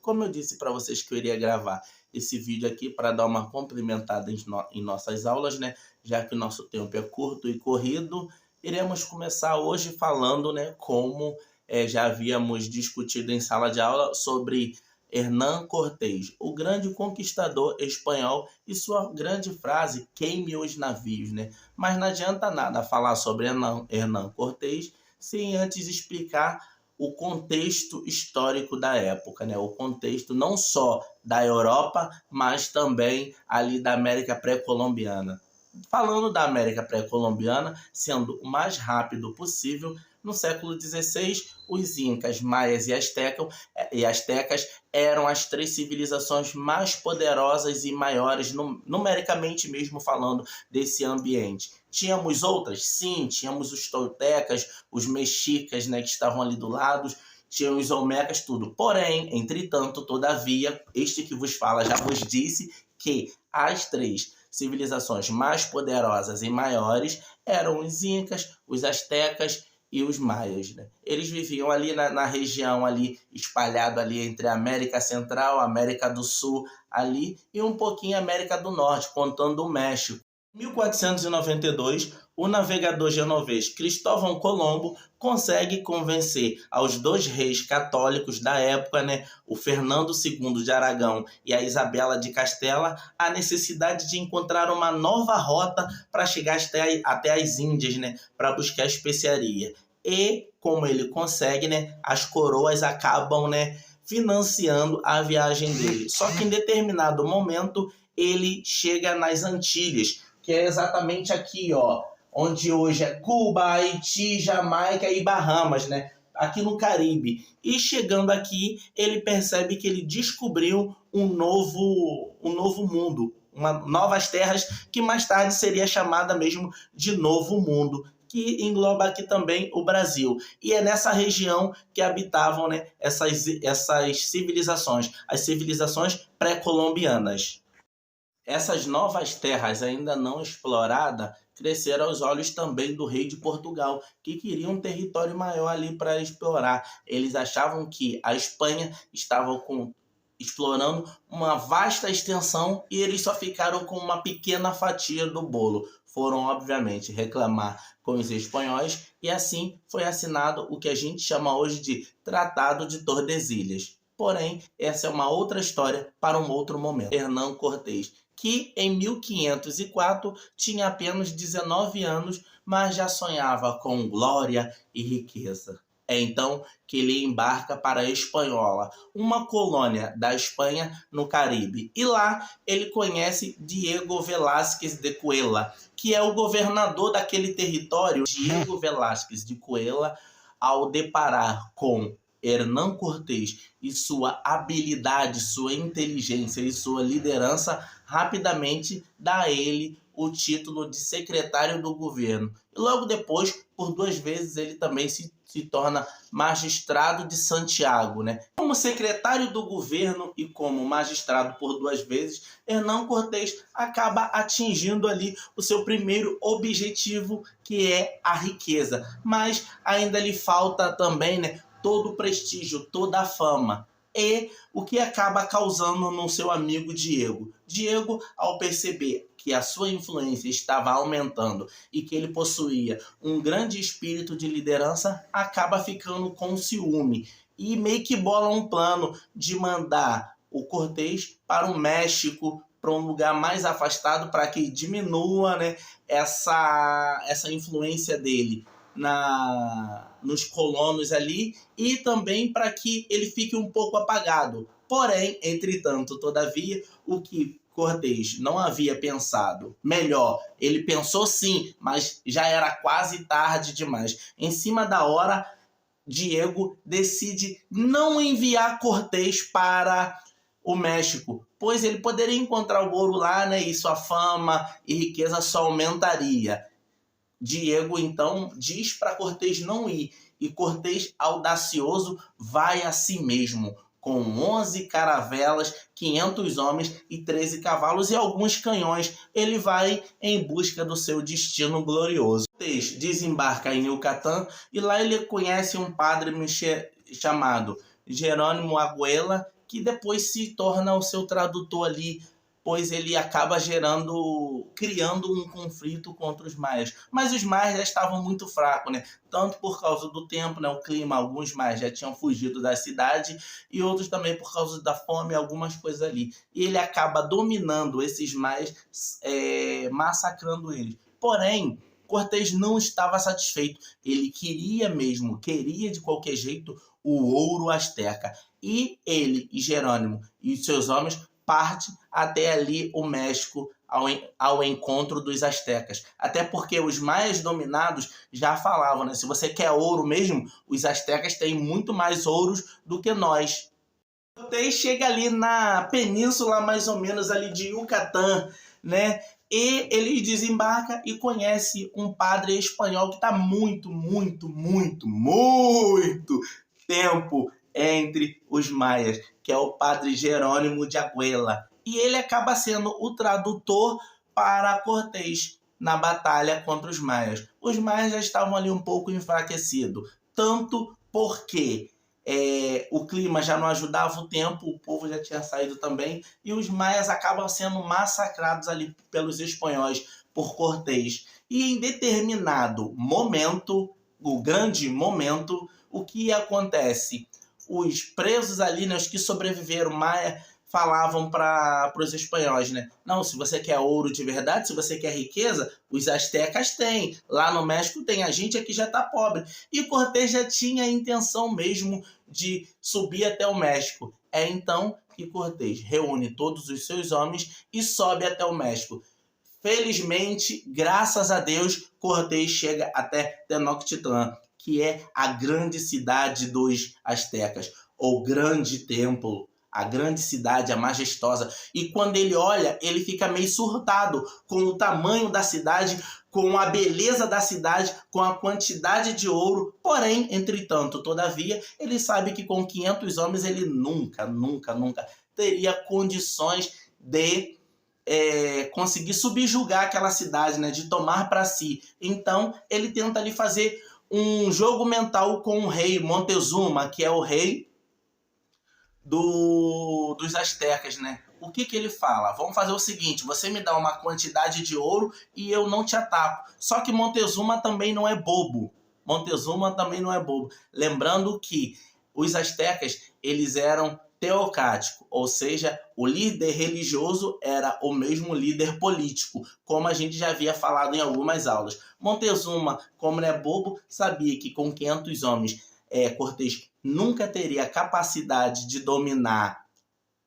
Como eu disse para vocês que eu iria gravar esse vídeo aqui para dar uma complementada em nossas aulas, né? Já que o nosso tempo é curto e corrido, iremos começar hoje falando, né, como já havíamos discutido em sala de aula sobre Hernán Cortés, o grande conquistador espanhol, e sua grande frase, queime os navios, né? Mas não adianta nada falar sobre Hernán Cortés sem antes explicar o contexto histórico da época, né? O contexto não só da Europa, mas também ali da América pré-colombiana. Falando da América pré-colombiana, sendo o mais rápido possível, no século XVI, os Incas, Maias e Astecas eram as três civilizações mais poderosas e maiores, numericamente mesmo falando, desse ambiente. Tínhamos outras? Sim, tínhamos os toltecas, os mexicas, né, que estavam ali do lado, tínhamos os olmecas, tudo. Porém, entretanto, todavia, este que vos fala já vos disse que as três civilizações mais poderosas e maiores eram os Incas, os Astecas e os Maias, né? Eles viviam ali na região ali, espalhado ali entre a América Central, América do Sul ali e um pouquinho América do Norte, contando o México. Em 1492, o navegador genovês Cristóvão Colombo consegue convencer aos dois reis católicos da época, né, o Fernando II de Aragão e a Isabela de Castela, a necessidade de encontrar uma nova rota para chegar até as Índias, né, para buscar especiaria. E, como ele consegue, né, as coroas acabam, né, financiando a viagem dele. Só que em determinado momento ele chega nas Antilhas, que é exatamente aqui, ó, onde hoje é Cuba, Haiti, Jamaica e Bahamas, né? Aqui no Caribe. E chegando aqui, ele percebe que ele descobriu um novo mundo, novas terras, que mais tarde seria chamada mesmo de Novo Mundo, que engloba aqui também o Brasil. E é nessa região que habitavam, né, essas civilizações, as civilizações pré-colombianas. Essas novas terras ainda não exploradas cresceram aos olhos também do rei de Portugal, que queria um território maior ali para explorar. Eles achavam que a Espanha estava explorando uma vasta extensão e eles só ficaram com uma pequena fatia do bolo. Foram, obviamente, reclamar com os espanhóis e assim foi assinado o que a gente chama hoje de Tratado de Tordesilhas. Porém, essa é uma outra história para um outro momento. Hernán Cortés, que em 1504 tinha apenas 19 anos, mas já sonhava com glória e riqueza. É então que ele embarca para a Espanhola, uma colônia da Espanha no Caribe. E lá ele conhece Diego Velázquez de Cuéllar, que é o governador daquele território. Diego Velázquez de Cuéllar, ao deparar com Hernán Cortés e sua habilidade, sua inteligência e sua liderança, rapidamente dá a ele o título de secretário do governo. E logo depois, por 2 vezes, ele também se torna magistrado de Santiago, né? Como secretário do governo e como magistrado por 2 vezes, Hernán Cortés acaba atingindo ali o seu primeiro objetivo, que é a riqueza. Mas ainda lhe falta também, né, todo o prestígio, toda a fama. E o que acaba causando no seu amigo Diego. Diego, ao perceber que a sua influência estava aumentando e que ele possuía um grande espírito de liderança, acaba ficando com ciúme e meio que bola um plano de mandar o Cortés para o México, para um lugar mais afastado, para que diminua, né, essa influência dele nos colonos ali e também para que ele fique um pouco apagado. Porém, entretanto, todavia, o que Cortés não havia pensado melhor, ele pensou sim, mas já era quase tarde demais. Em cima da hora, Diego decide não enviar Cortés para o México, pois ele poderia encontrar o ouro lá, né, e sua fama e riqueza só aumentaria. Diego, então, diz para Cortés não ir, e Cortés, audacioso, vai a si mesmo, com 11 caravelas, 500 homens e 13 cavalos e alguns canhões. Ele vai em busca do seu destino glorioso. Cortés desembarca em Yucatán e lá ele conhece um padre chamado Jerônimo Arguello, que depois se torna o seu tradutor ali, pois ele acaba criando um conflito contra os maias. Mas os maias já estavam muito fracos, né? Tanto por causa do tempo, né? O clima, alguns maias já tinham fugido da cidade e outros também por causa da fome, algumas coisas ali. E ele acaba dominando esses maias, massacrando eles. Porém, Cortés não estava satisfeito. Ele queria de qualquer jeito o ouro asteca. E ele e Jerônimo e seus homens parte até ali o México ao encontro dos astecas. Até porque os maias dominados já falavam, né? Se você quer ouro mesmo, os astecas têm muito mais ouros do que nós. Cortés chega ali na península, mais ou menos ali de Yucatán, né? E ele desembarca e conhece um padre espanhol que está muito tempo entre os maias, que é o padre Jerônimo de Aguela. E ele acaba sendo o tradutor para Cortés na batalha contra os maias. Os maias já estavam ali um pouco enfraquecidos, tanto porque o clima já não ajudava o tempo, o povo já tinha saído também, e os maias acabam sendo massacrados ali pelos espanhóis por Cortés. E em determinado momento, o grande momento, o que acontece? Os presos ali, né, os que sobreviveram, maia, falavam para os espanhóis, né? Não, se você quer ouro de verdade, se você quer riqueza, os astecas têm. Lá no México tem, a gente aqui já está pobre. E Cortés já tinha a intenção mesmo de subir até o México. É então que Cortés reúne todos os seus homens e sobe até o México. Felizmente, graças a Deus, Cortés chega até Tenochtitlan, que é a grande cidade dos astecas, ou grande templo, a grande cidade, a majestosa. E quando ele olha, ele fica meio surtado com o tamanho da cidade, com a beleza da cidade, com a quantidade de ouro. Porém, entretanto, todavia, ele sabe que com 500 homens ele nunca teria condições de conseguir subjugar aquela cidade, né, de tomar para si. Então, ele tenta ali fazer um jogo mental com o rei Montezuma, que é o rei dos astecas, né? O que ele fala? Vamos fazer o seguinte, você me dá uma quantidade de ouro e eu não te ataco. Só que Montezuma também não é bobo. Lembrando que os astecas, eles eram teocráticos, ou seja, o líder religioso era o mesmo líder político, como a gente já havia falado em algumas aulas. Montezuma, como não é bobo, sabia que com 500 homens, Cortés nunca teria capacidade de dominar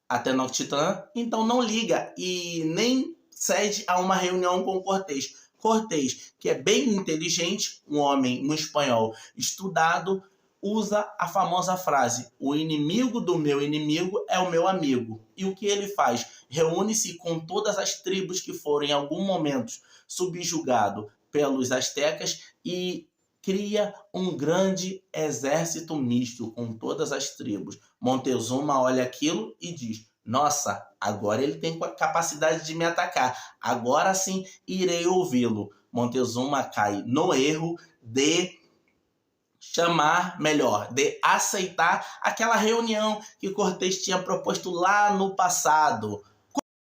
a Tenochtitlan, então não liga e nem cede a uma reunião com Cortés. Cortés, que é bem inteligente, um espanhol estudado, usa a famosa frase: o inimigo do meu inimigo é o meu amigo. E o que ele faz? Reúne-se com todas as tribos que foram em algum momento subjugado pelos astecas e cria um grande exército misto com todas as tribos. Montezuma olha aquilo e diz: nossa, agora ele tem capacidade de me atacar. Agora sim irei ouvi-lo. Montezuma cai no erro de de aceitar aquela reunião que Cortés tinha proposto lá no passado.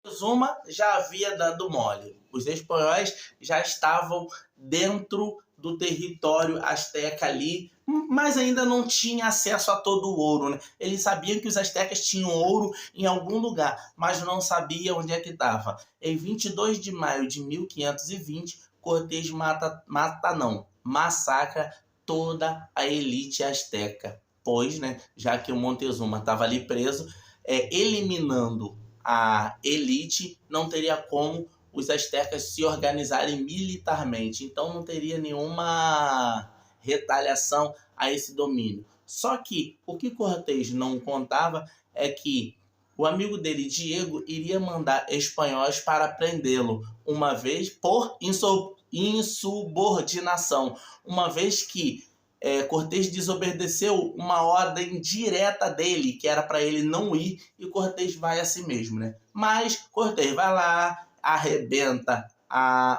Montezuma já havia dado mole. Os espanhóis já estavam dentro do território asteca ali, mas ainda não tinha acesso a todo o ouro, né? Eles sabiam que os astecas tinham ouro em algum lugar, mas não sabiam onde é que estava. Em 22 de maio de 1520, Cortés massacra toda a elite asteca, pois, né, já que o Montezuma estava ali preso, eliminando a elite, não teria como os astecas se organizarem militarmente, então não teria nenhuma retaliação a esse domínio. Só que o que Cortés não contava é que o amigo dele, Diego, iria mandar espanhóis para prendê-lo, uma vez por insubordinação, uma vez que Cortés desobedeceu uma ordem direta dele, que era para ele não ir, e Cortés vai a si mesmo, né? Mas Cortés vai lá, arrebenta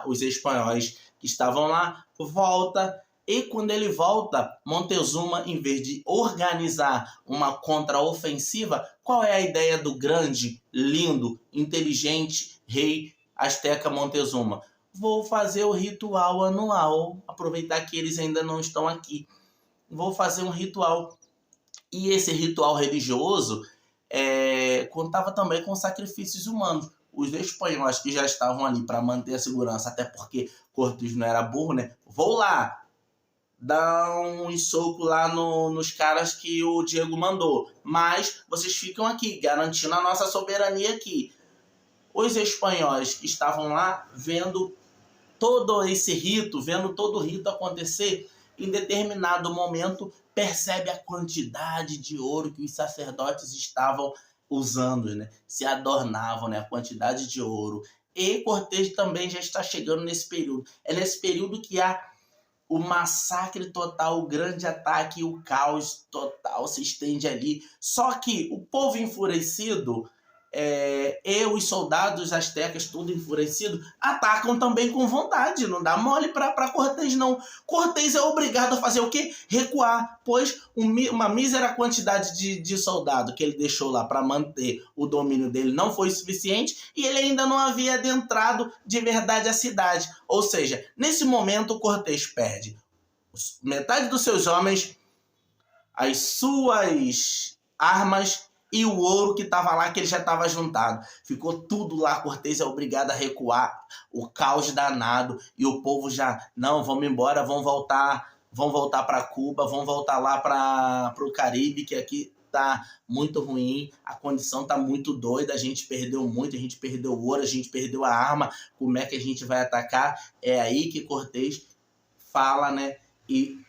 os espanhóis que estavam lá, volta, e quando ele volta, Montezuma, em vez de organizar uma contraofensiva, Qual é a ideia do grande, lindo, inteligente rei Azteca Montezuma? Vou fazer o ritual anual, aproveitar que eles ainda não estão aqui. Vou fazer um ritual. E esse ritual religioso contava também com sacrifícios humanos. Os espanhóis que já estavam ali para manter a segurança, até porque Cortés não era burro, né? Vou lá, dar um soco lá nos caras que o Diego mandou. Mas vocês ficam aqui, garantindo a nossa soberania aqui. Os espanhóis que estavam lá vendo todo esse rito, vendo todo o rito acontecer, em determinado momento percebe a quantidade de ouro que os sacerdotes estavam usando, né? Se adornavam, né? A quantidade de ouro. E Cortés também já está chegando nesse período. É nesse período que há o massacre total, o grande ataque, o caos total se estende ali. Só que o povo enfurecido, e os soldados aztecas, tudo enfurecido, atacam também com vontade. Não dá mole para Cortés, não. Cortés é obrigado a fazer o quê? Recuar, pois uma mísera quantidade de soldado que ele deixou lá para manter o domínio dele não foi suficiente e ele ainda não havia adentrado de verdade a cidade. Ou seja, nesse momento Cortés perde metade dos seus homens, as suas armas e o ouro que estava lá, que ele já estava juntado. Ficou tudo lá, Cortés é obrigado a recuar, o caos danado, e o povo já, não, vamos embora, vão voltar para Cuba, vão voltar lá para o Caribe, que aqui tá muito ruim, a condição tá muito doida, a gente perdeu muito, a gente perdeu o ouro, a gente perdeu a arma, como é que a gente vai atacar? É aí que Cortés fala, né? E,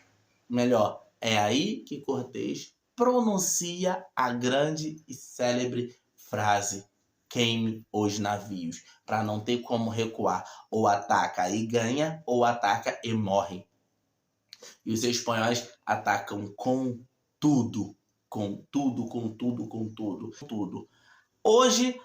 melhor, é aí que Cortés pronuncia a grande e célebre frase: queime os navios, para não ter como recuar. Ou ataca e ganha, ou ataca e morre. E os espanhóis atacam com tudo, com tudo, com tudo, com tudo, com tudo. Hoje,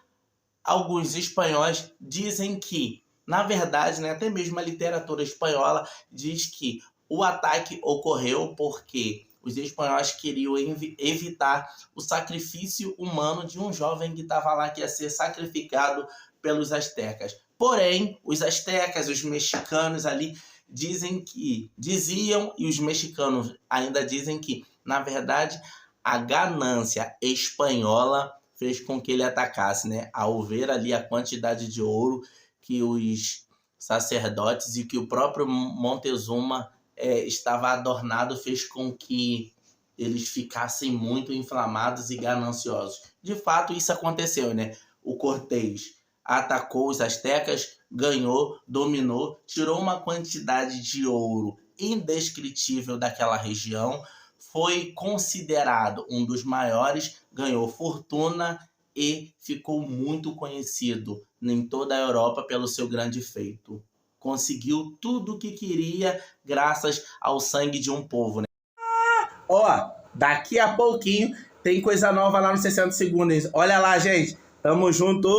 alguns espanhóis dizem que, na verdade, né, até mesmo a literatura espanhola diz que o ataque ocorreu porque os espanhóis queriam evitar o sacrifício humano de um jovem que estava lá, que ia ser sacrificado pelos astecas. Porém, os astecas, os mexicanos ali, diziam, e os mexicanos ainda dizem que, na verdade, a ganância espanhola fez com que ele atacasse, né? Ao ver ali a quantidade de ouro que os sacerdotes e que o próprio Montezuma estava adornado, fez com que eles ficassem muito inflamados e gananciosos. De fato, isso aconteceu, né? O Cortés atacou os astecas, ganhou, dominou, tirou uma quantidade de ouro indescritível daquela região, foi considerado um dos maiores, ganhou fortuna e ficou muito conhecido em toda a Europa pelo seu grande feito. Conseguiu tudo o que queria graças ao sangue de um povo, né? Ó, daqui a pouquinho tem coisa nova lá no 60 segundos. Olha lá, gente. Tamo junto!